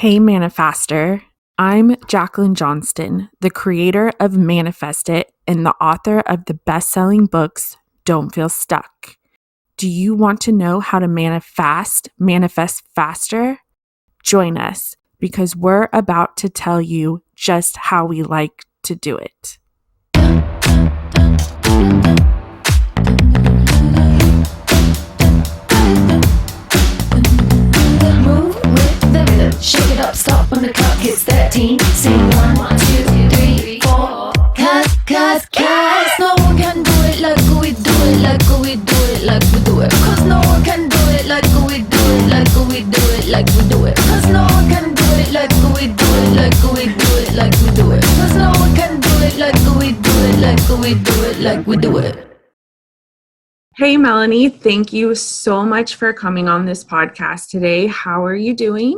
Hey, Manifester. I'm Jacqueline Johnston, the creator of Manifest It and the author of the best-selling books, Don't Feel Stuck. Do you want to know how to manifest faster? Join us because we're about to tell you just how we like to do it. Move with the rhythm, shake it up, stop when the clock hits 13. Sing 1, 2, 3, 4. Cause no one can do it like we do it, like we do it, like we do it. Cause no one can do it like we do it, like we do it, like we do it. Cause no one can do it like we do it, like we do it, like we do it. Cause no one can do it like we do it, like we do it, like we do it. Hey, Melanie, thank you so much for coming on this podcast today. How are you doing?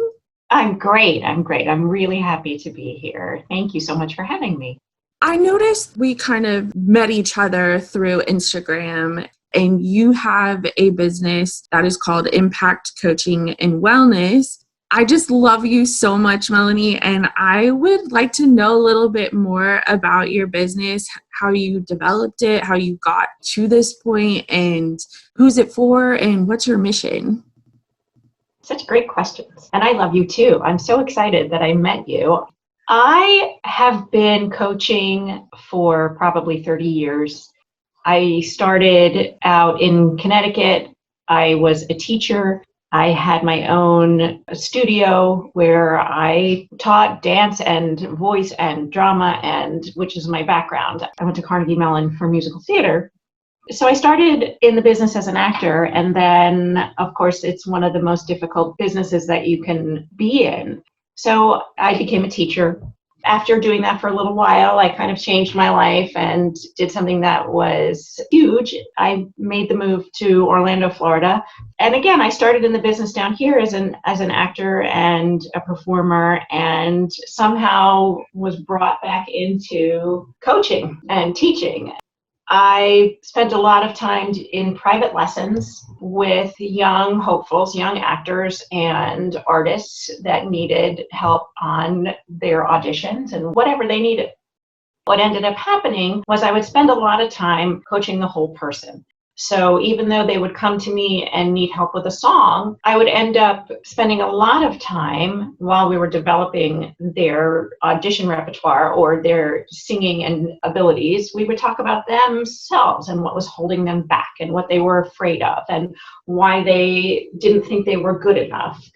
I'm great. I'm really happy to be here. Thank you so much for having me. I noticed we kind of met each other through Instagram, and you have a business that is called Impact Coaching and Wellness. I just love you so much, Melanie, and I would like to know a little bit more about your business, how you developed it, how you got to this point, and who's it for, and what's your mission? Such great questions. And I love you too. I'm so excited that I met you. I have been coaching for probably 30 years. I started out in Connecticut. I was a teacher. I had my own studio where I taught dance and voice and drama, and which is my background. I went to Carnegie Mellon for musical theater. So I started in the business as an actor, and then, of course, it's one of the most difficult businesses that you can be in. So I became a teacher. After doing that for a little while, I kind of changed my life and did something that was huge. I made the move to Orlando, Florida. And again, I started in the business down here as an actor and a performer, and somehow was brought back into coaching and teaching. I spent a lot of time in private lessons with young hopefuls, young actors and artists that needed help on their auditions and whatever they needed. What ended up happening was I would spend a lot of time coaching the whole person. So even though they would come to me and need help with a song, I would end up spending a lot of time while we were developing their audition repertoire or their singing and abilities. We would talk about themselves and what was holding them back and what they were afraid of and why they didn't think they were good enough.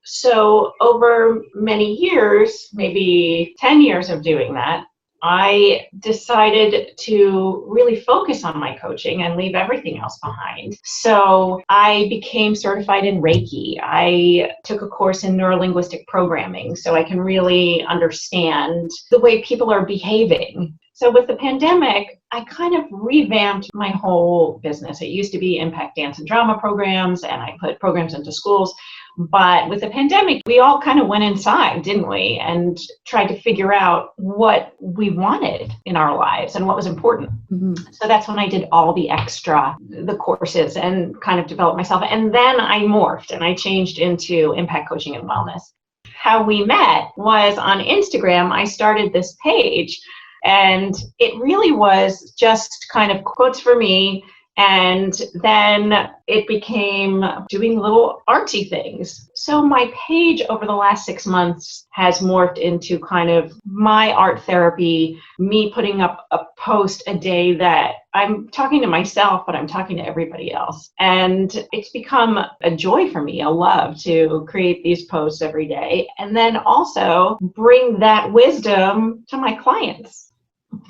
So over many years, maybe 10 years of doing that, I decided to really focus on my coaching and leave everything else behind. So I became certified in Reiki. I took a course in neurolinguistic programming so I can really understand the way people are behaving. So with the pandemic, I kind of revamped my whole business. It used to be impact dance and drama programs, and I put programs into schools. But with the pandemic, we all kind of went inside, didn't we? And tried to figure out what we wanted in our lives and what was important. Mm-hmm. So that's when I did all the courses and kind of developed myself. And then I morphed and I changed into impact coaching and wellness. How we met was on Instagram. I started this page, and it really was just kind of quotes for me. And then it became doing little artsy things. So my page over the last 6 months has morphed into kind of my art therapy, me putting up a post a day that I'm talking to myself, but I'm talking to everybody else. And it's become a joy for me, a love to create these posts every day. And then also bring that wisdom to my clients.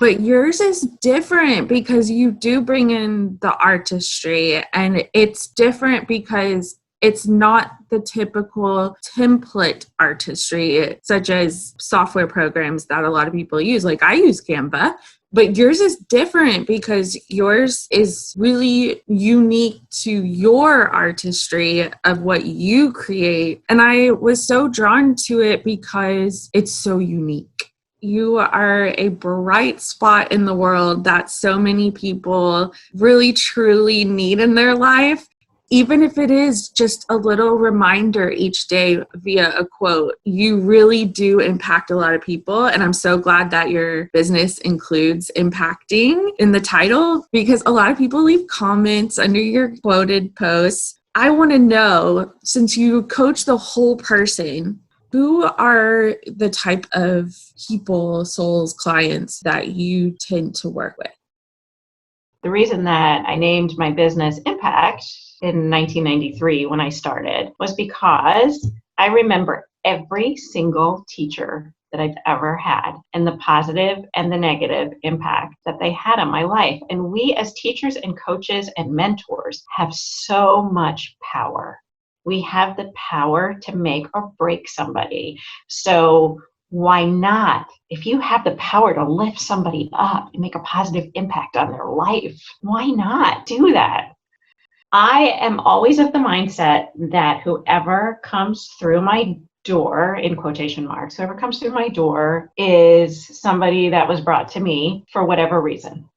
But yours is different because you do bring in the artistry, and it's different because it's not the typical template artistry, such as software programs that a lot of people use. Like I use Canva, but yours is different because yours is really unique to your artistry of what you create. And I was so drawn to it because it's so unique. You are a bright spot in the world that so many people really truly need in their life. even if it is just a little reminder each day via a quote, you really do impact a lot of people. And I'm so glad that your business includes impacting in the title, because a lot of people leave comments under your quoted posts. I want to know, since you coach the whole person, who are the type of people, souls, clients that you tend to work with? The reason that I named my business Impact in 1993 when I started was because I remember every single teacher that I've ever had and the positive and the negative impact that they had on my life. And we as teachers and coaches and mentors have so much power. We have the power to make or break somebody. So why not? If you have the power to lift somebody up and make a positive impact on their life, why not do that? I am always of the mindset that whoever comes through my door, in quotation marks, whoever comes through my door is somebody that was brought to me for whatever reason.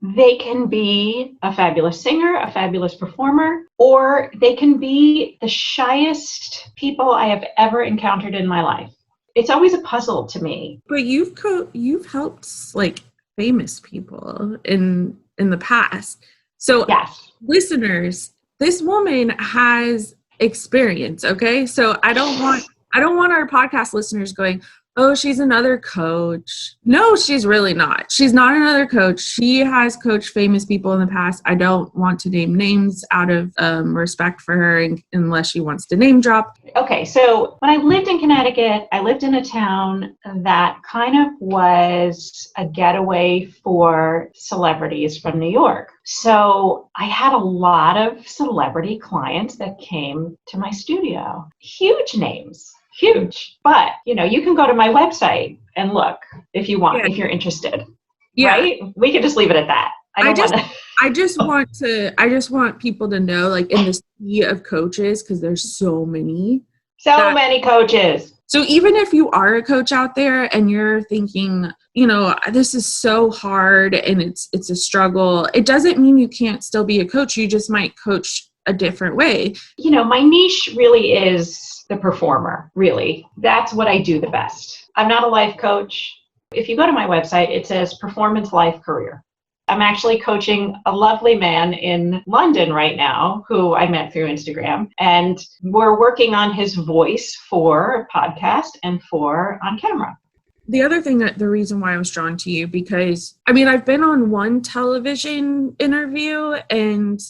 They can be a fabulous singer, a fabulous performer, or they can be the shyest people I have ever encountered in my life. It's always a puzzle to me. But you've helped like famous people in the past. So yes, listeners, this woman has experience, okay? So I don't want our podcast listeners going, "Oh, she's another coach." No, she's really not. She's not another coach. She has coached famous people in the past. I don't want to name names out of respect for her unless she wants to name drop. Okay, so when I lived in Connecticut, I lived in a town that kind of was a getaway for celebrities from New York. So I had a lot of celebrity clients that came to my studio. Huge names. Huge. But, you can go to my website and look if you want, if you're interested. Yeah. Right? We could just leave it at that. I just want people to know, like, in the sea of coaches, because there's so many. Many coaches. So even if you are a coach out there and you're thinking, this is so hard and it's a struggle, it doesn't mean you can't still be a coach. You just might coach a different way. My niche really is the performer, really. That's what I do the best. I'm not a life coach. If you go to my website, it says Performance Life Career. I'm actually coaching a lovely man in London right now who I met through Instagram, and we're working on his voice for podcast and for on camera. The other thing, the reason why I was drawn to you, because I've been on one television interview and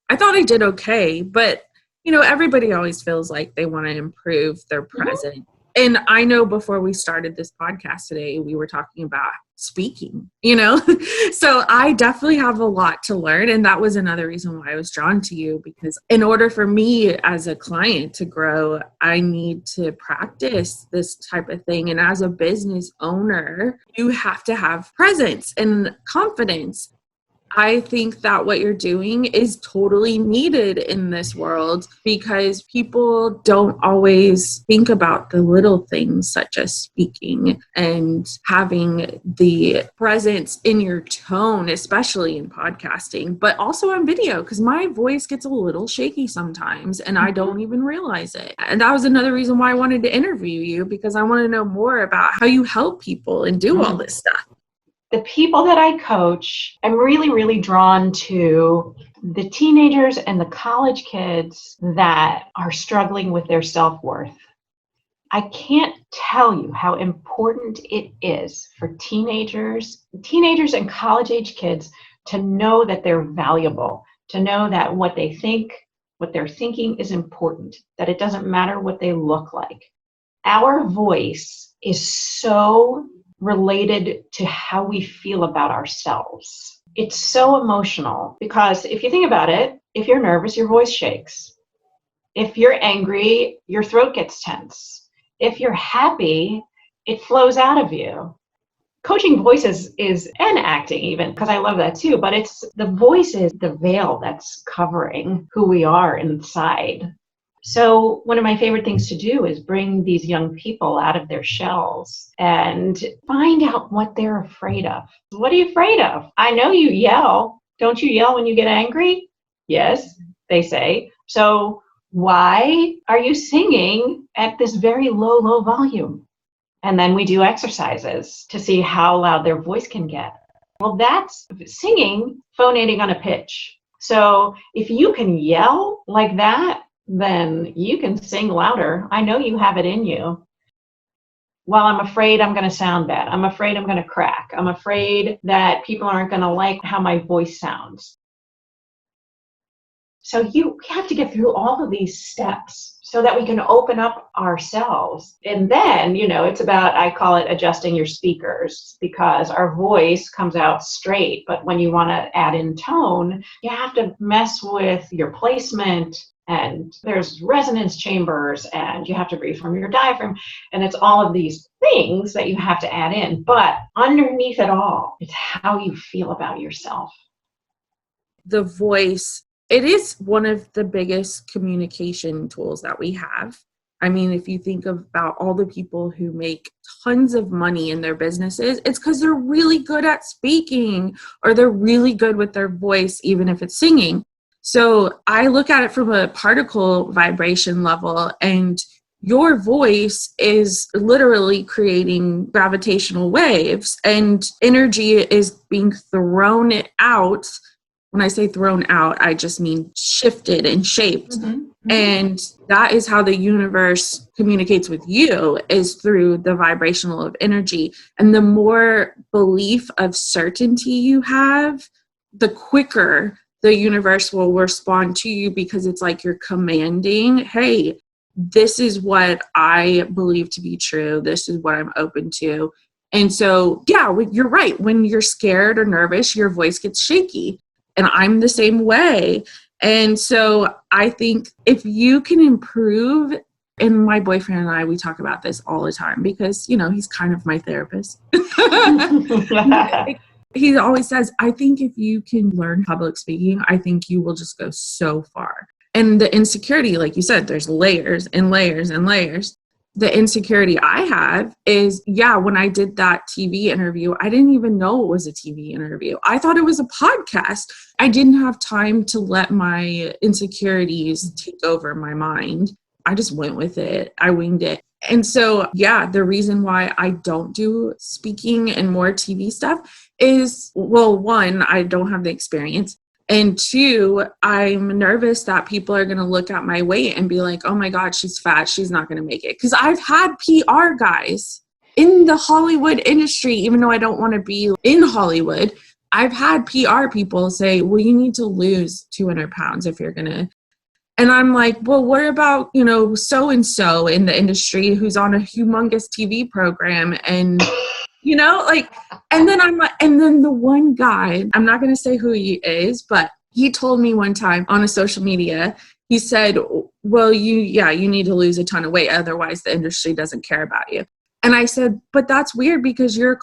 I thought I did okay, but everybody always feels like they want to improve their present. Mm-hmm. And I know before we started this podcast today, we were talking about speaking, so I definitely have a lot to learn. And that was another reason why I was drawn to you, because in order for me as a client to grow, I need to practice this type of thing. And as a business owner, you have to have presence and confidence. I think that what you're doing is totally needed in this world, because people don't always think about the little things such as speaking and having the presence in your tone, especially in podcasting, but also on video, because my voice gets a little shaky sometimes and I don't even realize it. And that was another reason why I wanted to interview you, because I want to know more about how you help people and do all this stuff. The people that I coach, I'm really, really drawn to the teenagers and the college kids that are struggling with their self-worth. I can't tell you how important it is for teenagers and college-age kids to know that they're valuable, to know that what they think, what they're thinking is important, that it doesn't matter what they look like. Our voice is so related to how we feel about ourselves. It's so emotional, because if you think about it, if you're nervous, your voice shakes. If you're angry, your throat gets tense. If you're happy, it flows out of you. Coaching voices and acting even, because I love that too, but it's the voice is the veil that's covering who we are inside. So one of my favorite things to do is bring these young people out of their shells and find out what they're afraid of. What are you afraid of? I know you yell. Don't you yell when you get angry? Yes, they say. So why are you singing at this very low volume? And then we do exercises to see how loud their voice can get. Well, that's singing phonating on a pitch. So if you can yell like that, then you can sing louder. I know you have it in you. Well, I'm afraid I'm going to sound bad. I'm afraid I'm going to crack. I'm afraid that people aren't going to like how my voice sounds. So you have to get through all of these steps so that we can open up ourselves. And then, it's about, I call it adjusting your speakers, because our voice comes out straight. But when you want to add in tone, you have to mess with your placement. And there's resonance chambers, and you have to breathe from your diaphragm. And it's all of these things that you have to add in. But underneath it all, it's how you feel about yourself. The voice, it is one of the biggest communication tools that we have. I mean, if you think about all the people who make tons of money in their businesses, it's because they're really good at speaking, or they're really good with their voice, even if it's singing. So I look at it from a particle vibration level, and your voice is literally creating gravitational waves, and energy is being thrown out. When I say thrown out, I just mean shifted and shaped. Mm-hmm. And that is how the universe communicates with you, is through the vibrational of energy. And the more belief of certainty you have, the quicker the universe will respond to you, because it's like you're commanding, hey, this is what I believe to be true. This is what I'm open to. And so, yeah, you're right. When you're scared or nervous, your voice gets shaky. And I'm the same way. And so I think if you can improve, and my boyfriend and I, we talk about this all the time, because, he's kind of my therapist. He always says, I think if you can learn public speaking, I think you will just go so far. And the insecurity, like you said, there's layers and layers and layers. The insecurity I have is, when I did that TV interview, I didn't even know it was a TV interview. I thought it was a podcast. I didn't have time to let my insecurities take over my mind. I just went with it. I winged it. And so, the reason why I don't do speaking and more TV stuff is, well, one, I don't have the experience. And two, I'm nervous that people are going to look at my weight and be like, oh my God, she's fat. She's not going to make it. Because I've had PR guys in the Hollywood industry, even though I don't want to be in Hollywood, I've had PR people say, well, you need to lose 200 pounds if you're going to. And I'm like, well, what about, so-and-so in the industry who's on a humongous TV program, and and then and then the one guy, I'm not going to say who he is, but he told me one time on a social media, he said, well, you need to lose a ton of weight. Otherwise the industry doesn't care about you. And I said, but that's weird, because you're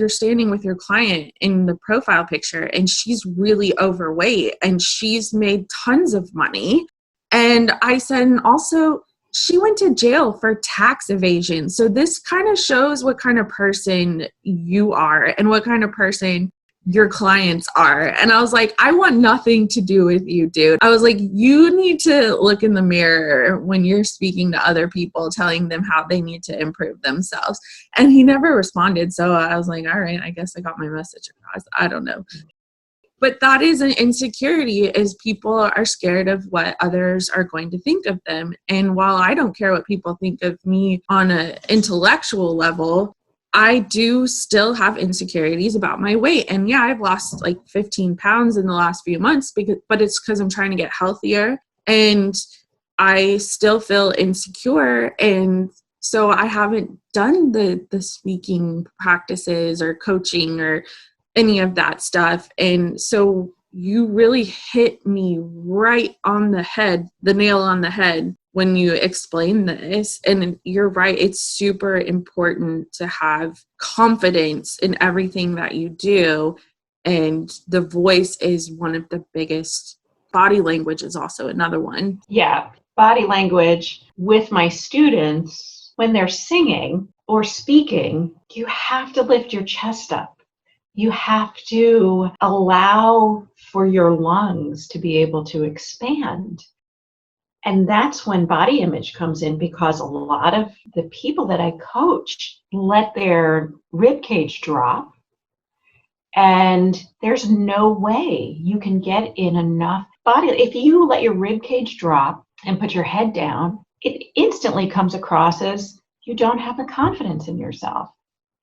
standing with your client in the profile picture, and she's really overweight and she's made tons of money. And I said, and also, she went to jail for tax evasion. So this kind of shows what kind of person you are and what kind of person your clients are. And I was like, I want nothing to do with you, dude. I was like, you need to look in the mirror when you're speaking to other people, telling them how they need to improve themselves. And he never responded. So I was like, all right, I guess I got my message across. I don't know. But that is an insecurity, is people are scared of what others are going to think of them. And while I don't care what people think of me on an intellectual level, I do still have insecurities about my weight. And I've lost like 15 pounds in the last few months, but it's because I'm trying to get healthier, and I still feel insecure. And so I haven't done the speaking practices or coaching or any of that stuff. And so you really hit me right on the head, the nail on the head, when you explain this. And you're right, it's super important to have confidence in everything that you do. And the voice is one of the biggest. Body language is also another one. Yeah, body language with my students, when they're singing or speaking, you have to lift your chest up. You have to allow for your lungs to be able to expand. And that's when body image comes in, because a lot of the people that I coach let their rib cage drop. And there's no way you can get in enough body. If you let your rib cage drop and put your head down, it instantly comes across as you don't have the confidence in yourself.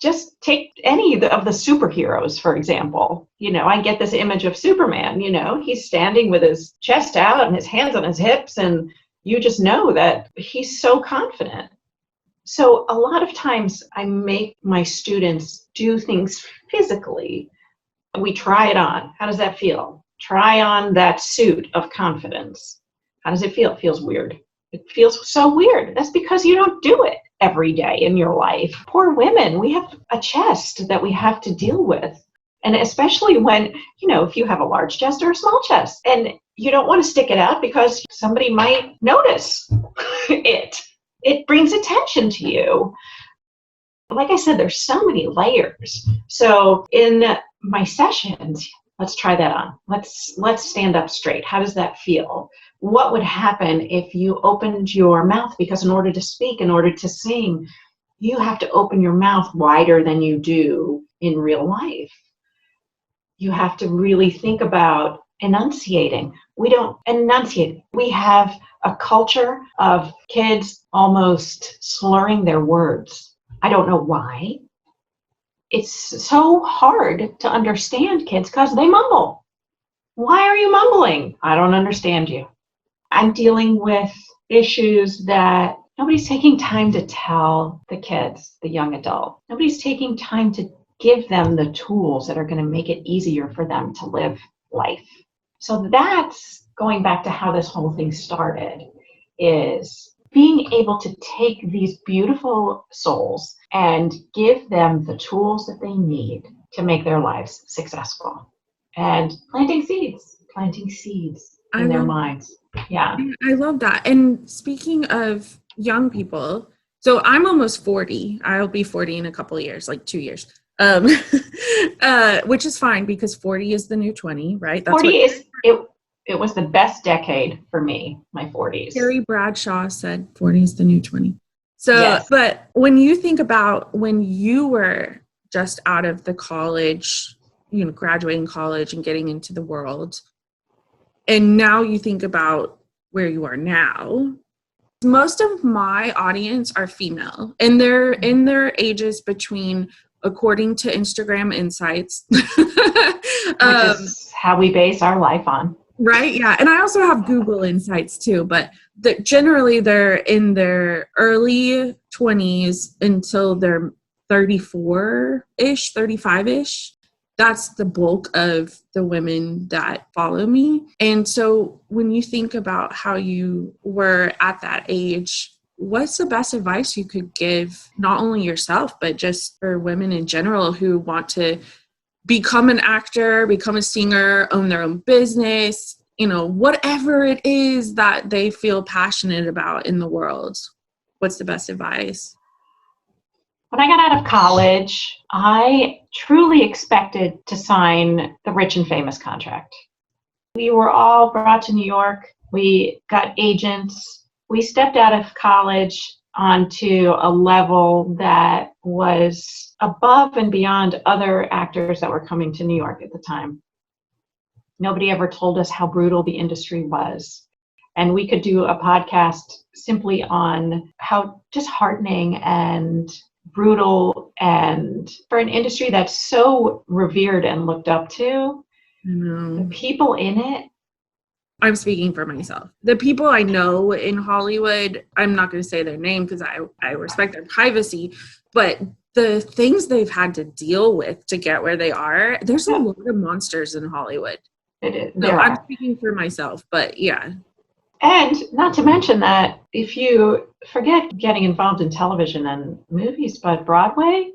Just take any of the superheroes, for example. I get this image of Superman, he's standing with his chest out and his hands on his hips, and you just know that he's so confident. So a lot of times I make my students do things physically. We try it on. How does that feel? Try on that suit of confidence. How does it feel? It feels weird. It feels so weird. That's because you don't do it every day in your life. Poor women, we have a chest that we have to deal with. And especially when, if you have a large chest or a small chest, and you don't want to stick it out because somebody might notice it. It brings attention to you. Like I said, there's so many layers. So in my sessions, let's try that on. Let's stand up straight. How does that feel? What would happen if you opened your mouth? Because in order to speak, in order to sing, you have to open your mouth wider than you do in real life. You have to really think about enunciating. We don't enunciate. We have a culture of kids almost slurring their words. I don't know why. It's so hard to understand kids because they mumble. Why are you mumbling? I don't understand you. I'm dealing with issues that nobody's taking time to tell the kids, the young adult. Nobody's taking time to give them the tools that are going to make it easier for them to live life. So that's going back to how this whole thing started, is being able to take these beautiful souls and give them the tools that they need to make their lives successful. And planting seeds in their minds. Yeah. I love that. And speaking of young people, so I'm almost 40. I'll be 40 in a couple of years, like 2 years. Which is fine because 40 is the new 20, right? That's 40 it was the best decade for me, my 40s. Terry Bradshaw said 40 is the new 20. So, yes. But when you think about when you were just out of the college, graduating college and getting into the world, and now you think about where you are now, most of my audience are female, and they're in their ages between, according to Instagram Insights, which is how we base our life on. Right. Yeah. And I also have Google Insights too, but generally they're in their early 20s until they're 34-ish, 35-ish. That's the bulk of the women that follow me. And so when you think about how you were at that age, what's the best advice you could give, not only yourself, but just for women in general who want to become an actor, become a singer, own their own business, whatever it is that they feel passionate about in the world? What's the best advice? When I got out of college, I truly expected to sign the rich and famous contract. We were all brought to New York. We got agents. We stepped out of college onto a level that was above and beyond other actors that were coming to New York at the time. Nobody ever told us how brutal the industry was. And we could do a podcast simply on how disheartening and brutal, and for an industry that's so revered and looked up to, the people in it. I'm speaking for myself. The people I know in Hollywood, I'm not going to say their name because I respect their privacy, but the things they've had to deal with to get where they are, there's a lot of monsters in Hollywood. It is. So I'm speaking for myself, but yeah. And not to mention that if you forget getting involved in television and movies, but Broadway,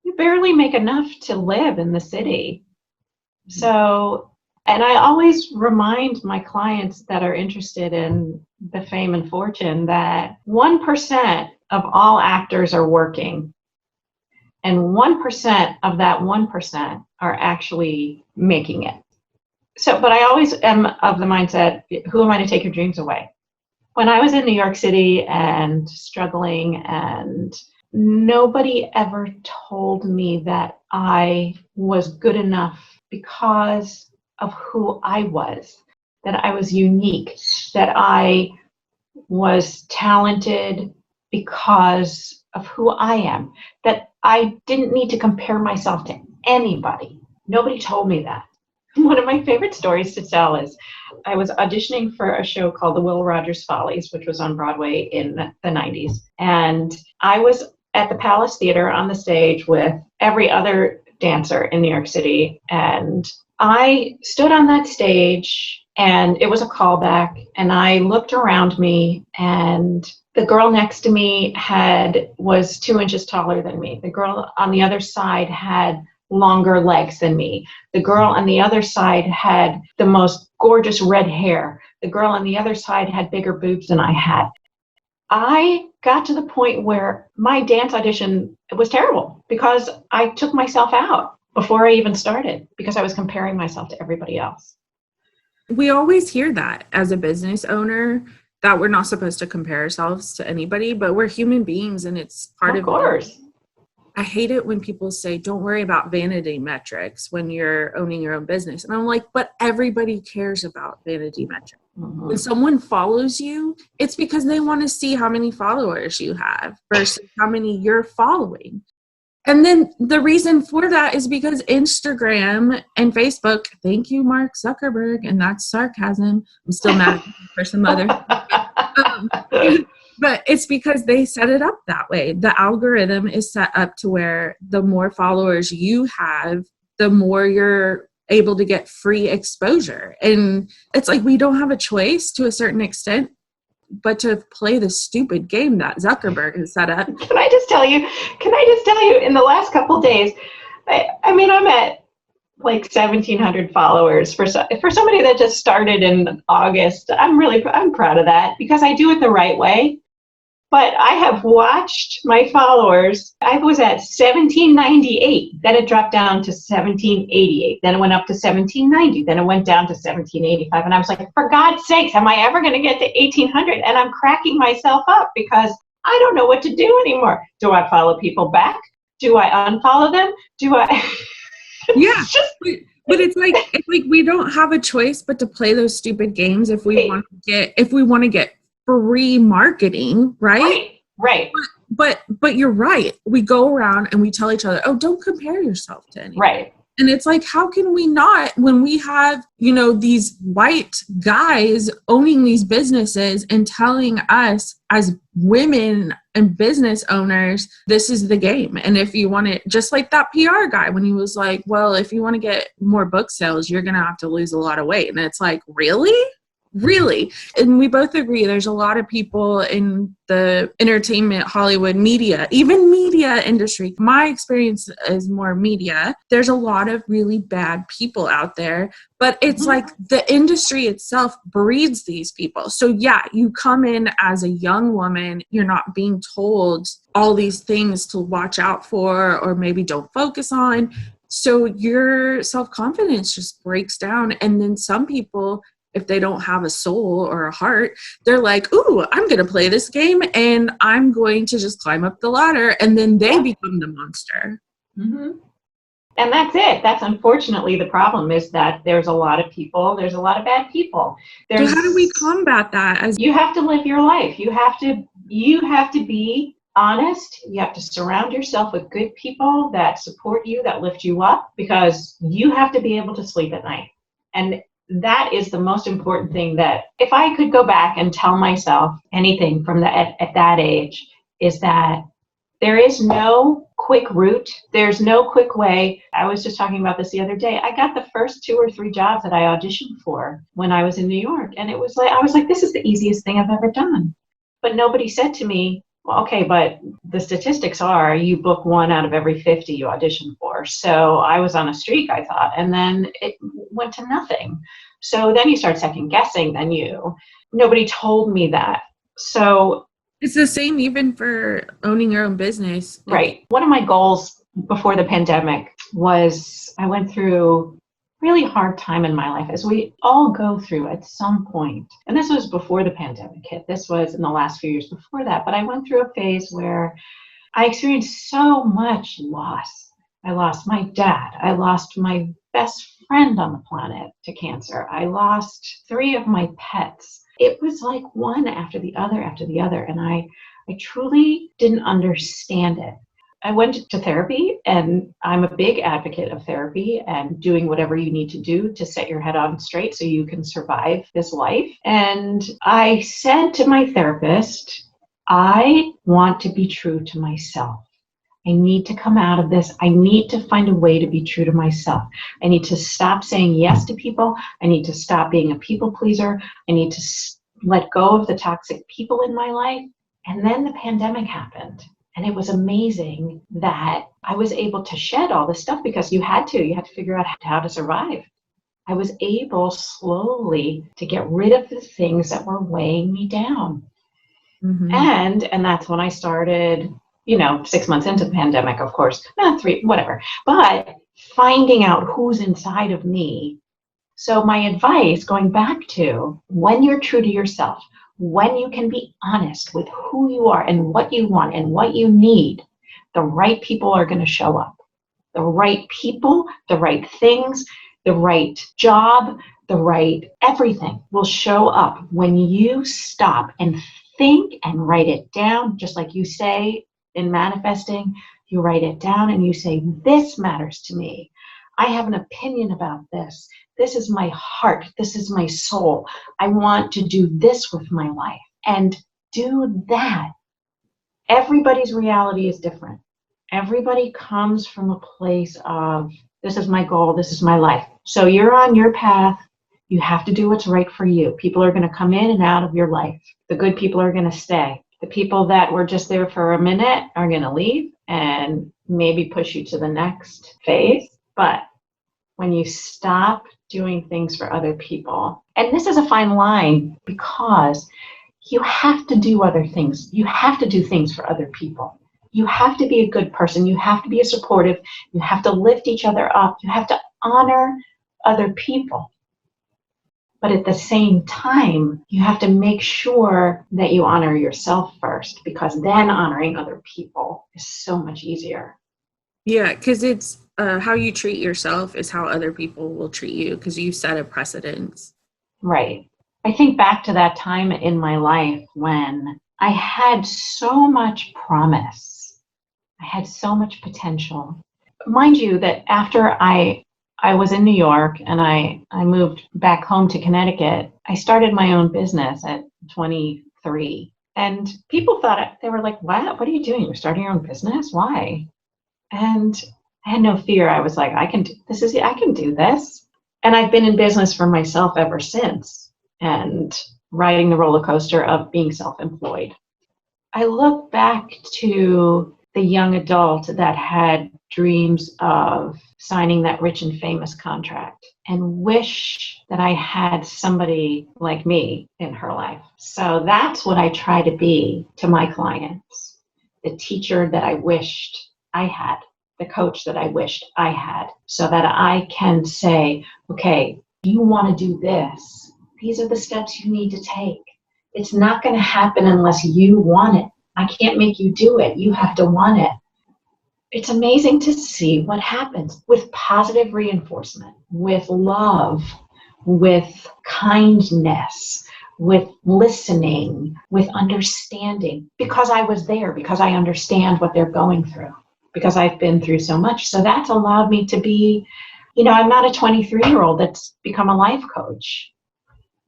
you barely make enough to live in the city. So, and I always remind my clients that are interested in the fame and fortune that 1% of all actors are working, and 1% of that 1% are actually making it. So, but I always am of the mindset, who am I to take your dreams away? when I was in New York City and struggling, and nobody ever told me that I was good enough because of who I was, that I was unique, that I was talented because of who I am, that I didn't need to compare myself to anybody. Nobody told me that. One of my favorite stories to tell is I was auditioning for a show called The Will Rogers Follies, which was on Broadway in the 90s. And I was at the Palace Theater on the stage with every other dancer in New York City. And I stood on that stage, and it was a callback, and I looked around me, and the girl next to me was 2 inches taller than me. The girl on the other side had longer legs than me. The girl on the other side had the most gorgeous red hair. The girl on the other side had bigger boobs than I had. I got to the point where my dance audition was terrible because I took myself out before I even started because I was comparing myself to everybody else. We always hear that as a business owner, that we're not supposed to compare ourselves to anybody, but we're human beings, and it's part of course. I hate it when people say, don't worry about vanity metrics when you're owning your own business. And I'm like, but everybody cares about vanity metrics. Mm-hmm. When someone follows you, it's because they want to see how many followers you have versus how many you're following. And then the reason for that is because Instagram and Facebook, thank you, Mark Zuckerberg, and that's sarcasm. I'm still mad for some other. But it's because they set it up that way. The algorithm is set up to where the more followers you have, the more you're able to get free exposure. And it's like we don't have a choice to a certain extent, but to play the stupid game that Zuckerberg has set up. Can I just tell you, in the last couple of days, I mean, I'm at like 1,700 followers for somebody that just started in August. I'm proud of that because I do it the right way. But I have watched my followers. I was at 1,798. Then it dropped down to 1,788. Then it went up to 1,790. Then it went down to 1,785. And I was like, for God's sakes, am I ever going to get to 1,800? And I'm cracking myself up because I don't know what to do anymore. Do I follow people back? Do I unfollow them? Do I? Yeah. But it's like we don't have a choice but to play those stupid games if we want to get free marketing, right? But you're right. We go around and we tell each other, oh, don't compare yourself to anyone. Right. And it's like, how can we not when we have, these white guys owning these businesses and telling us as women and business owners, this is the game. And if you want it, just like that PR guy, when he was like, well, if you want to get more book sales, you're going to have to lose a lot of weight. And it's like, really? And we both agree there's a lot of people in the entertainment, Hollywood, media, even media industry. My experience is more media. There's a lot of really bad people out there, but it's like the industry itself breeds these people. So yeah, you come in as a young woman, you're not being told all these things to watch out for or maybe don't focus on. So your self-confidence just breaks down. And then some people, if they don't have a soul or a heart, they're like, ooh, I'm going to play this game and I'm going to just climb up the ladder. And then they become the monster. Mm-hmm. And that's it. That's unfortunately the problem is that there's a lot of bad people. So how do we combat that? You have to live your life. You have to be honest. You have to surround yourself with good people that support you, that lift you up, because you have to be able to sleep at night. And that is the most important thing. That if I could go back and tell myself anything from at that age, is that there is no quick route. There's no quick way. I was just talking about this the other day. I got the first 2 or 3 jobs that I auditioned for when I was in New York. And it was like, I was like, this is the easiest thing I've ever done. But nobody said to me, well, okay, but the statistics are you book 1 out of every 50 you audition for. So I was on a streak, I thought, and then it went to nothing. So then you start second guessing, nobody told me that. So it's the same even for owning your own business. Right. One of my goals before the pandemic was I went through really hard time in my life, as we all go through at some point. And this was before the pandemic hit. This was in the last few years before that. But I went through a phase where I experienced so much loss. I lost my dad. I lost my best friend on the planet to cancer. I lost 3 of my pets. It was like one after the other after the other. And I truly didn't understand it. I went to therapy, and I'm a big advocate of therapy and doing whatever you need to do to set your head on straight so you can survive this life. And I said to my therapist, I want to be true to myself. I need to come out of this. I need to find a way to be true to myself. I need to stop saying yes to people. I need to stop being a people pleaser. I need to let go of the toxic people in my life. And then the pandemic happened. And it was amazing that I was able to shed all this stuff, because you had to figure out how to survive. I was able slowly to get rid of the things that were weighing me down. Mm-hmm. And that's when I started, 6 months into the pandemic, of course, not 3, whatever, but finding out who's inside of me. So my advice, going back to when you're true to yourself, when you can be honest with who you are and what you want and what you need, the right people are going to show up. The right people, the right things, the right job, the right everything will show up when you stop and think and write it down, just like you say in manifesting. You write it down and you say, this matters to me. I have an opinion about this. This is my heart. This is my soul. I want to do this with my life. And do that. Everybody's reality is different. Everybody comes from a place of, this is my goal. This is my life. So you're on your path. You have to do what's right for you. People are going to come in and out of your life. The good people are going to stay. The people that were just there for a minute are going to leave and maybe push you to the next phase. But when you stop doing things for other people, and this is a fine line, because you have to do other things. You have to do things for other people. You have to be a good person. You have to be a supportive. You have to lift each other up. You have to honor other people. But at the same time, you have to make sure that you honor yourself first, because then honoring other people is so much easier. Yeah, because it's how you treat yourself is how other people will treat you, because you set a precedence. Right. I think back to that time in my life when I had so much promise. I had so much potential. Mind you that after I was in New York and I moved back home to Connecticut, I started my own business at 23. And people thought, they were like, what are you doing? You're starting your own business? Why? And I had no fear. I was like, I can do this. And I've been in business for myself ever since, and riding the roller coaster of being self-employed. I look back to the young adult that had dreams of signing that rich and famous contract and wish that I had somebody like me in her life. So that's what I try to be to my clients, the teacher that I wished I had, the coach that I wished I had, so that I can say, okay, you want to do this. These are the steps you need to take. It's not going to happen unless you want it. I can't make you do it. You have to want it. It's amazing to see what happens with positive reinforcement, with love, with kindness, with listening, with understanding, because I was there, because I understand what they're going through, because I've been through so much. So that's allowed me to be, I'm not a 23-year-old that's become a life coach.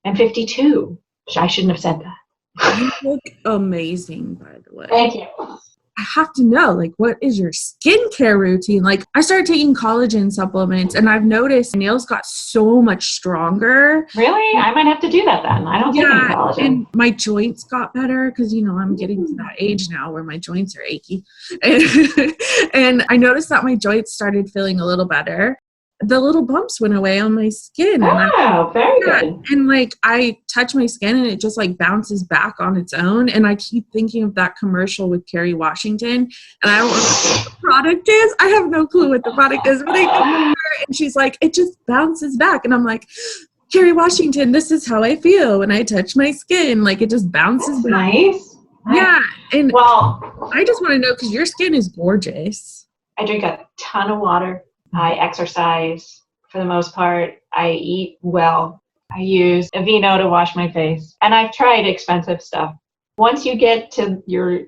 I'm 52. I shouldn't have said that. You look amazing, by the way. Thank you. I have to know, what is your skincare routine? I started taking collagen supplements, and I've noticed my nails got so much stronger. Really? I might have to do that then. I don't take any collagen. And my joints got better because, I'm getting to that age now where my joints are achy. And I noticed that my joints started feeling a little better. the little bumps went away on my skin. Oh, very good. And like I touch my skin and it just like bounces back on its own. And I keep thinking of that commercial with Kerry Washington, and I don't know what the product is. I have no clue what the product is, but I think her and she's like, it just bounces back. And I'm like, Kerry Washington, this is how I feel when I touch my skin. Like it just bounces back. Nice. Yeah. And well, I just want to know, because your skin is gorgeous. I drink a ton of water. I exercise for the most part. I eat well. I use Aveeno to wash my face. And I've tried expensive stuff. Once you get to your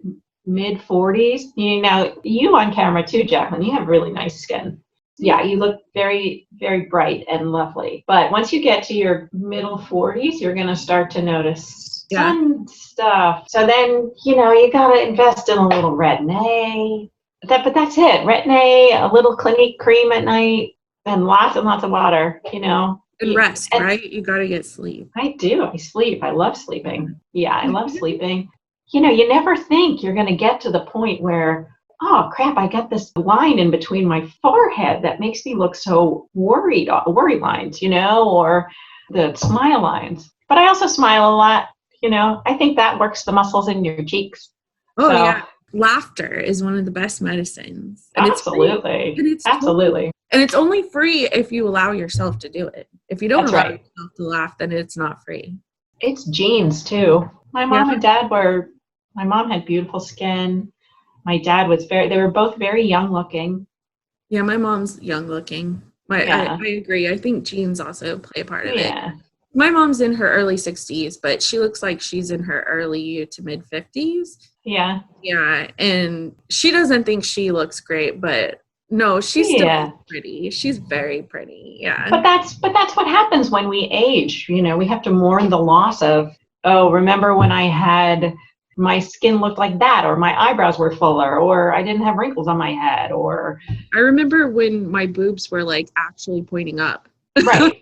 mid 40s, now you on camera too, Jacqueline, you have really nice skin. Yeah, you look very, very bright and lovely. But once you get to your middle 40s, you're going to start to notice sun stuff. So then, you got to invest in a little Retin-A. But that's it. Retin-A, a little Clinique cream at night, and lots of water, And rest, right? You got to get sleep. I do. I sleep. I love sleeping. Yeah, I love sleeping. You never think you're going to get to the point where, oh, crap, I got this line in between my forehead that makes me look so worry lines, or the smile lines. But I also smile a lot, I think that works the muscles in your cheeks. Oh, so, yeah. Laughter is one of the best medicines. And absolutely. Absolutely. And it's only free if you allow yourself to do it. If you don't allow yourself to laugh, then it's not free. It's genes too. My mom and dad my mom had beautiful skin. My dad was they were both very young looking. Yeah, my mom's young looking. I agree. I think genes also play a part of it. My mom's in her early 60s, but she looks like she's in her early to mid 50s. Yeah. Yeah. And she doesn't think she looks great, but no, she's still pretty. She's very pretty. Yeah. But that's what happens when we age. We have to mourn the loss of, remember when I had my skin looked like that, or my eyebrows were fuller, or I didn't have wrinkles on my head, or I remember when my boobs were like actually pointing up. Right.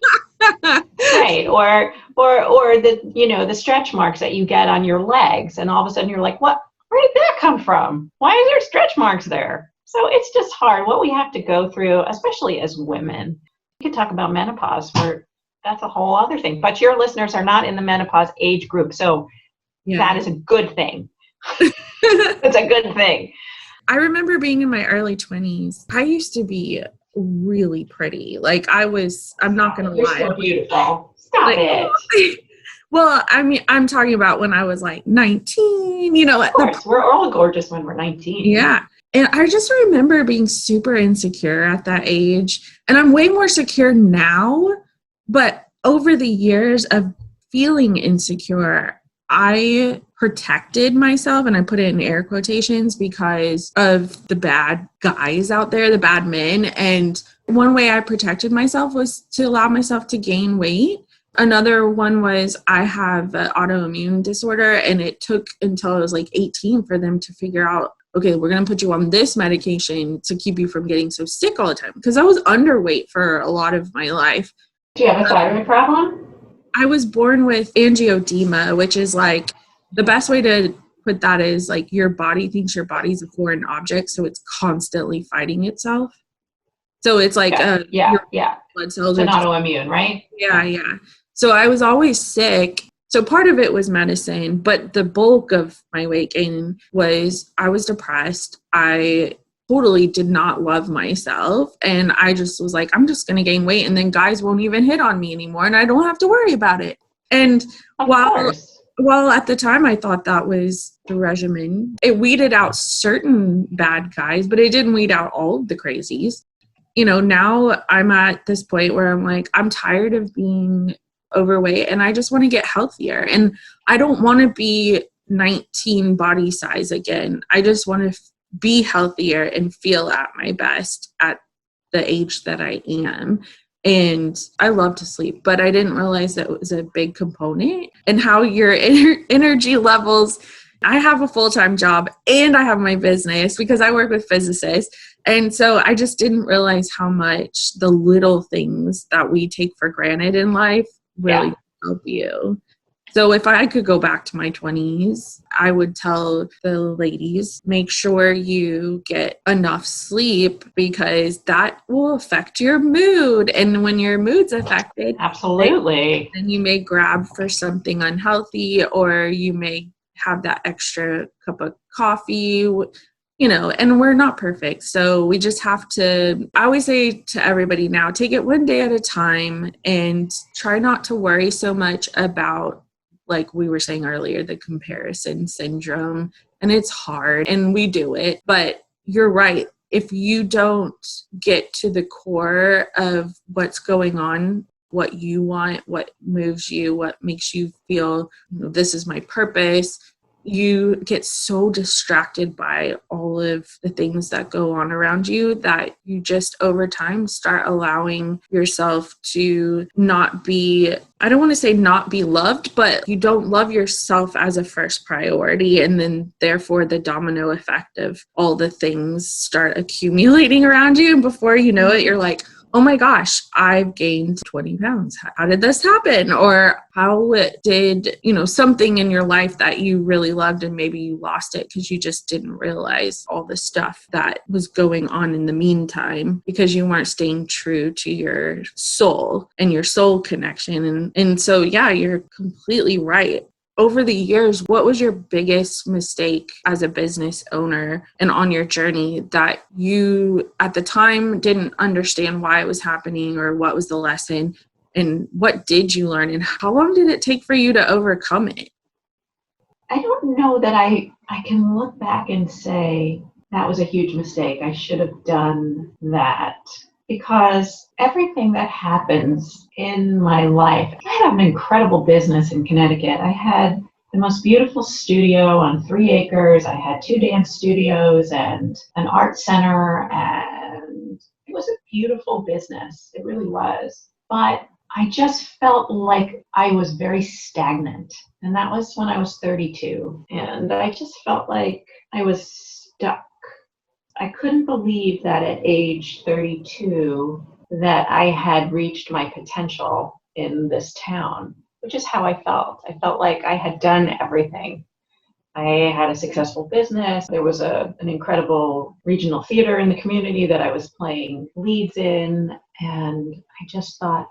Right. Or the stretch marks that you get on your legs, and all of a sudden you're like, what? Where did that come from? Why is there stretch marks there? So it's just hard what we have to go through, especially as women. We could talk about menopause, where that's a whole other thing. But your listeners are not in the menopause age group, so that is a good thing. It's a good thing. I remember being in my early 20s. I used to be really pretty. Like I'm not going to lie. You're so beautiful. Stop it. Well, I mean, I'm talking about when I was like 19, Of course, we're all gorgeous when we're 19. Yeah. And I just remember being super insecure at that age. And I'm way more secure now. But over the years of feeling insecure, I protected myself, and I put it in air quotations, because of the bad guys out there, the bad men. And one way I protected myself was to allow myself to gain weight. Another one was I have an autoimmune disorder, and it took until I was like 18 for them to figure out, okay, we're going to put you on this medication to keep you from getting so sick all the time. Because I was underweight for a lot of my life. Do you have a thyroid problem? I was born with angioedema, which is like, the best way to put that is like your body thinks your body's a foreign object, so it's constantly fighting itself. So it's like your blood cells are autoimmune, right? Yeah. So I was always sick. So part of it was medicine, but the bulk of my weight gain was I was depressed. I totally did not love myself. And I just was like, I'm just going to gain weight, and then guys won't even hit on me anymore, and I don't have to worry about it. And while at the time I thought that was the regimen, it weeded out certain bad guys, but it didn't weed out all of the crazies. Now I'm at this point where I'm like, I'm tired of being overweight, and I just want to get healthier. And I don't want to be 19 body size again. I just want to be healthier and feel at my best at the age that I am. And I love to sleep, but I didn't realize that it was a big component, and how your energy levels. I have a full-time job and I have my business because I work with physicists. And so I just didn't realize how much the little things that we take for granted in life really help you. So if I could go back to my 20s, I would tell the ladies, make sure you get enough sleep because that will affect your mood. And when your mood's affected, Absolutely. then you may grab for something unhealthy, or you may have that extra cup of coffee, and we're not perfect. So we just have to, I always say to everybody now, take it one day at a time and try not to worry so much about, like we were saying earlier, the comparison syndrome. And it's hard and we do it, but you're right. If you don't get to the core of what's going on, what you want, what moves you, what makes you feel, this is my purpose, you get so distracted by all of the things that go on around you that you just over time start allowing yourself to not be, I don't want to say not be loved, but you don't love yourself as a first priority. And then therefore the domino effect of all the things start accumulating around you. And before you know it, you're like, oh my gosh, I've gained 20 pounds. How did this happen? Or how did, something in your life that you really loved and maybe you lost it because you just didn't realize all the stuff that was going on in the meantime because you weren't staying true to your soul and your soul connection. And so, yeah, you're completely right. Over the years, what was your biggest mistake as a business owner and on your journey that you at the time didn't understand why it was happening or what was the lesson? And what did you learn? And how long did it take for you to overcome it? I don't know that I can look back and say that was a huge mistake. I should have done that. Because everything that happens in my life, I had an incredible business in Connecticut. I had the most beautiful studio on 3 acres. I had 2 dance studios and an art center, and it was a beautiful business. It really was. But I just felt like I was very stagnant. And that was when I was 32. And I just felt like I was stuck. I couldn't believe that at age 32 that I had reached my potential in this town, which is how I felt. I felt like I had done everything. I had a successful business. There was an incredible regional theater in the community that I was playing leads in. And I just thought,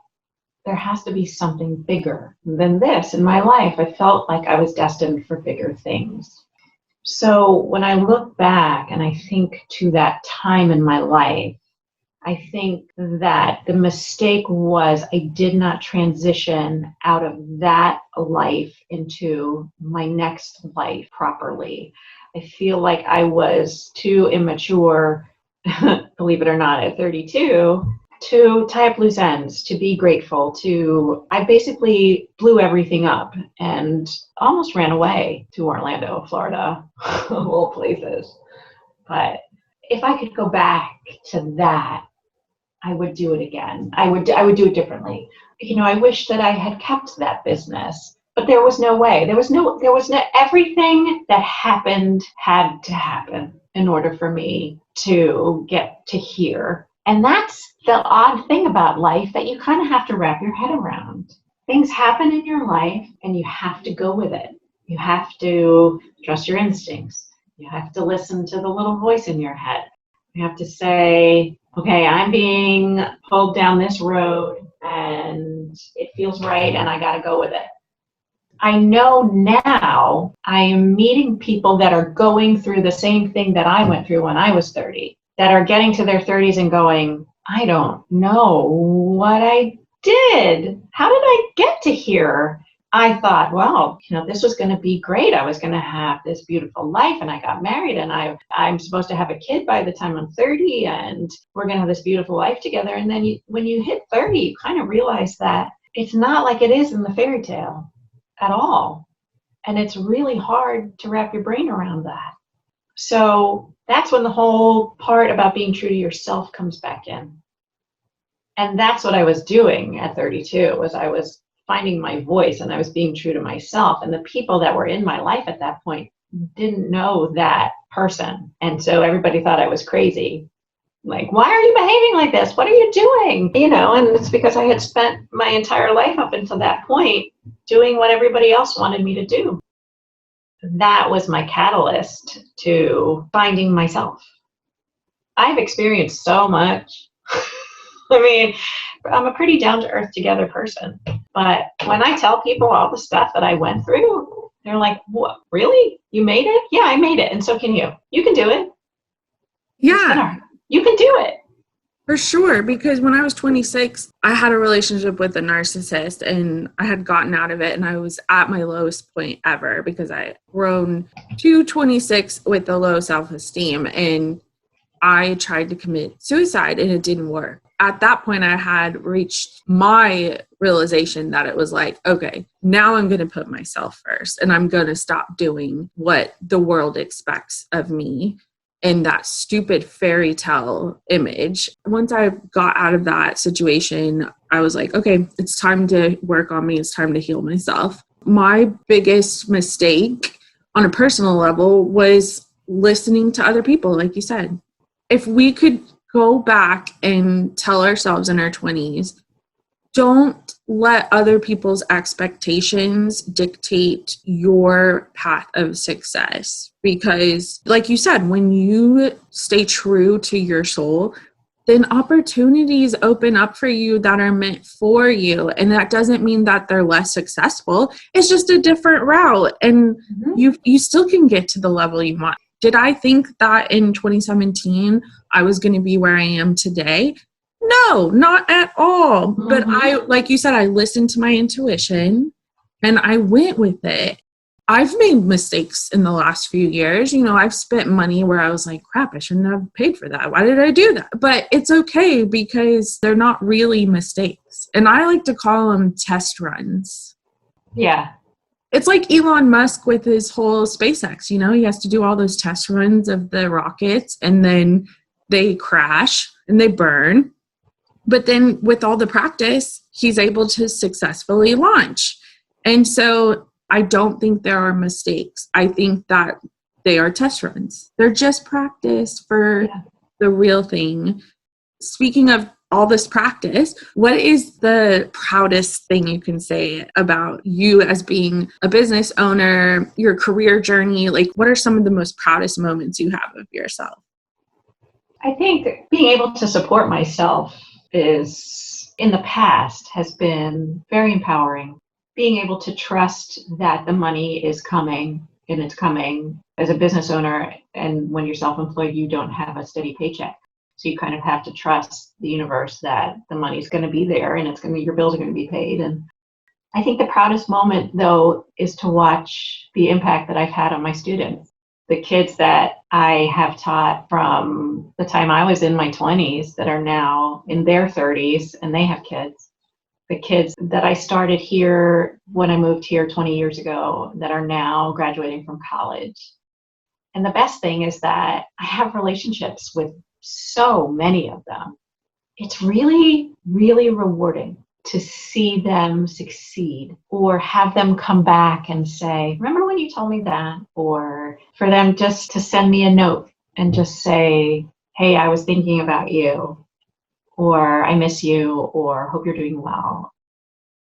there has to be something bigger than this in my life. I felt like I was destined for bigger things. So when I look back and I think to that time in my life, I think that the mistake was I did not transition out of that life into my next life properly. I feel like I was too immature, believe it or not, at 32, to tie up loose ends, to be grateful, I basically blew everything up and almost ran away to Orlando, Florida, of all places. But if I could go back to that, I would do it again. I would do it differently. I wish that I had kept that business, but there was no way. There was no, everything that happened had to happen in order for me to get to here. And that's the odd thing about life that you kind of have to wrap your head around. Things happen in your life and you have to go with it. You have to trust your instincts. You have to listen to the little voice in your head. You have to say, okay, I'm being pulled down this road and it feels right and I got to go with it. I know now I am meeting people that are going through the same thing that I went through when I was 30. That are getting to their 30s and going, I don't know what I did. How did I get to here? I thought, well, this was going to be great. I was going to have this beautiful life and I got married and I'm supposed to have a kid by the time I'm 30 and we're going to have this beautiful life together. And then when you hit 30, you kind of realize that it's not like it is in the fairy tale at all. And it's really hard to wrap your brain around that. So that's when the whole part about being true to yourself comes back in. And that's what I was doing at 32, was I was finding my voice and I was being true to myself. And the people that were in my life at that point didn't know that person. And so everybody thought I was crazy. Like, why are you behaving like this? What are you doing? And it's because I had spent my entire life up until that point doing what everybody else wanted me to do. That was my catalyst to finding myself. I've experienced so much. I mean, I'm a pretty down-to-earth together person. But when I tell people all the stuff that I went through, they're like, what, really? You made it? Yeah, I made it. And so can you. You can do it. Yeah. You can do it. For sure, because when I was 26, I had a relationship with a narcissist and I had gotten out of it and I was at my lowest point ever because I had grown to 26 with a low self-esteem and I tried to commit suicide and it didn't work. At that point, I had reached my realization that it was like, okay, now I'm going to put myself first and I'm going to stop doing what the world expects of me in that stupid fairy tale image. Once I got out of that situation, I was like, okay, it's time to work on me. It's time to heal myself. My biggest mistake on a personal level was listening to other people, like you said. If we could go back and tell ourselves in our 20s, don't let other people's expectations dictate your path of success. Because, like you said, when you stay true to your soul, then opportunities open up for you that are meant for you. And that doesn't mean that they're less successful. It's just a different route. And you still can get to the level you want. Did I think that in 2017 I was going to be where I am today? No, not at all. But I, like you said, I listened to my intuition and I went with it. I've made mistakes in the last few years. You know, I've spent money where I was like, crap, I shouldn't have paid for that. Why did I do that? But it's okay because they're not really mistakes. And I like to call them test runs. Yeah. It's like Elon Musk with his whole SpaceX, you know, he has to do all those test runs of the rockets and then they crash and they burn. But then with all the practice, he's able to successfully launch. And so I don't think there are mistakes. I think that they are test runs. They're just practice for the real thing. Speaking of all this practice, what is the proudest thing you can say about you as being a business owner, your career journey? Like, what are some of the most proudest moments you have of yourself? I think being able to support myself is, in the past, has been very empowering. Being able to trust that the money is coming, and it's coming as a business owner. And when you're self-employed, you don't have a steady paycheck. So you kind of have to trust the universe that the money's going to be there and your bills are going to be paid. And I think the proudest moment, though, is to watch the impact that I've had on my students. The kids that I have taught from the time I was in my 20s that are now in their 30s and they have kids. The kids that I started here when I moved here 20 years ago that are now graduating from college. And the best thing is that I have relationships with so many of them. It's really, really rewarding to see them succeed or have them come back and say, remember when you told me that? Or for them just to send me a note and just say, hey, I was thinking about you, or I miss you, or hope you're doing well.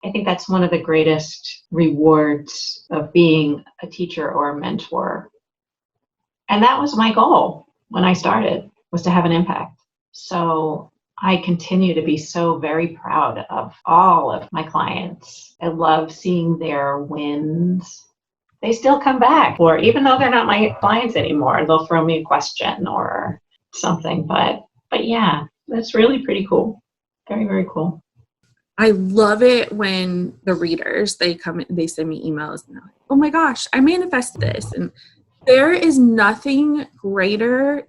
I think that's one of the greatest rewards of being a teacher or a mentor. And that was my goal when I started, was to have an impact. So I continue to be so very proud of all of my clients. I love seeing their wins. They still come back, or even though they're not my clients anymore, they'll throw me a question or something. But yeah, that's really pretty cool. Very, very cool. I love it when the readers, they come, they send me emails and they're like, oh my gosh, I manifested this. And there is nothing greater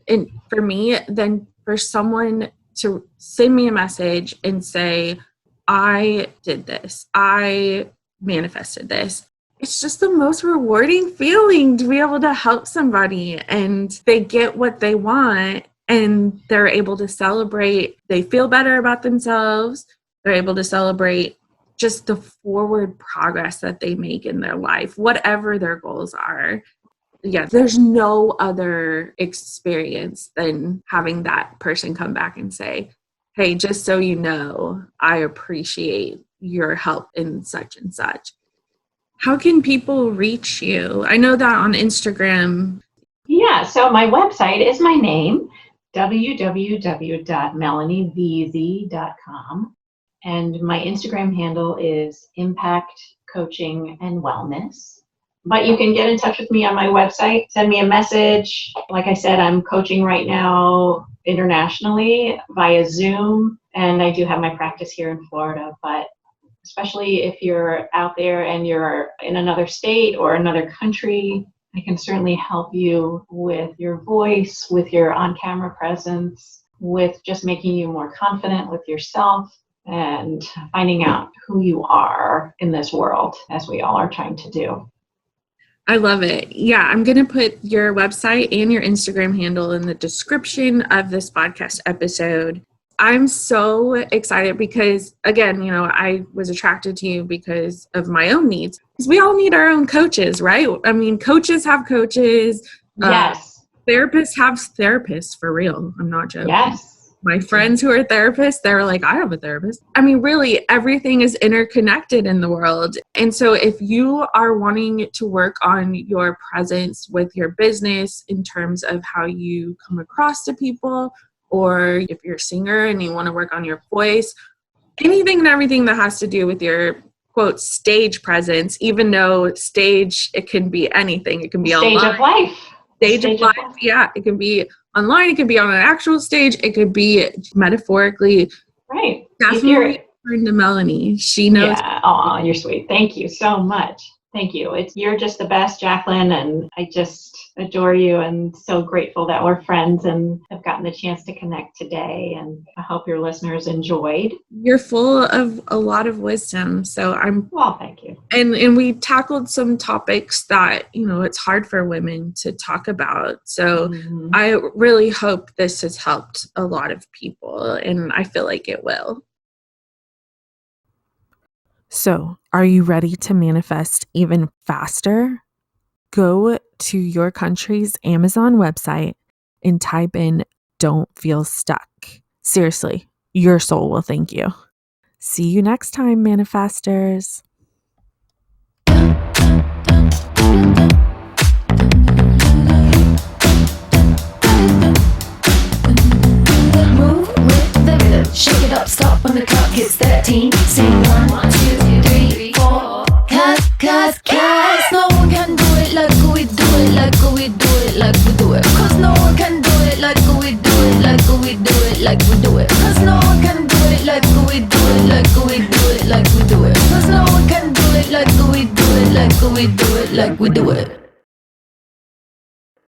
for me than for someone to send me a message and say, I did this. I manifested this. It's just the most rewarding feeling to be able to help somebody and they get what they want and they're able to celebrate. They feel better about themselves. They're able to celebrate just the forward progress that they make in their life, whatever their goals are. Yeah, there's no other experience than having that person come back and say, hey, just so you know, I appreciate your help in such and such. How can people reach you? I know that on Instagram. Yeah, so my website is my name, www.melanieveazey.com. And my Instagram handle is Impact Coaching and Wellness. But you can get in touch with me on my website, send me a message. Like I said, I'm coaching right now internationally via Zoom, and I do have my practice here in Florida. But especially if you're out there and you're in another state or another country, I can certainly help you with your voice, with your on-camera presence, with just making you more confident with yourself and finding out who you are in this world, as we all are trying to do. I love it. Yeah, I'm going to put your website and your Instagram handle in the description of this podcast episode. I'm so excited because, again, you know, I was attracted to you because of my own needs. Because we all need our own coaches, right? I mean, coaches have coaches. Yes. Therapists have therapists, for real. I'm not joking. Yes. My friends who are therapists, they're like, I have a therapist. I mean, really, everything is interconnected in the world. And so if you are wanting to work on your presence with your business in terms of how you come across to people, or if you're a singer and you want to work on your voice, anything and everything that has to do with your, quote, stage presence, even though stage, it can be anything. It can be stage online. Of life. Stage of life. Yeah, it can be online. It could be on an actual stage. It could be metaphorically. Right. Definitely turn to Melanie. She knows. Yeah. Oh, you're sweet. Thank you so much. Thank you. You're just the best, Jacqueline, and I just adore you and so grateful that we're friends and have gotten the chance to connect today. And I hope your listeners enjoyed. You're full of a lot of wisdom. So well, thank you. And we tackled some topics that, you know, it's hard for women to talk about. So I really hope this has helped a lot of people, and I feel like it will. So, are you ready to manifest even faster? Go to your country's Amazon website and type in "don't feel stuck." Seriously, your soul will thank you. See you next time, manifestors. Move with the rhythm, shake it up, stop when the clock hits 13. Sing 1, 2, 3, 4. Cause no one can do it like we do it, like we do it, like we do it. Cause no one can do it like we do it, like we do it, like we do it. Cause no one can do it like we do it, like we do it, like we do it. Cause no one can do it like we do it, like we do it, like we do it.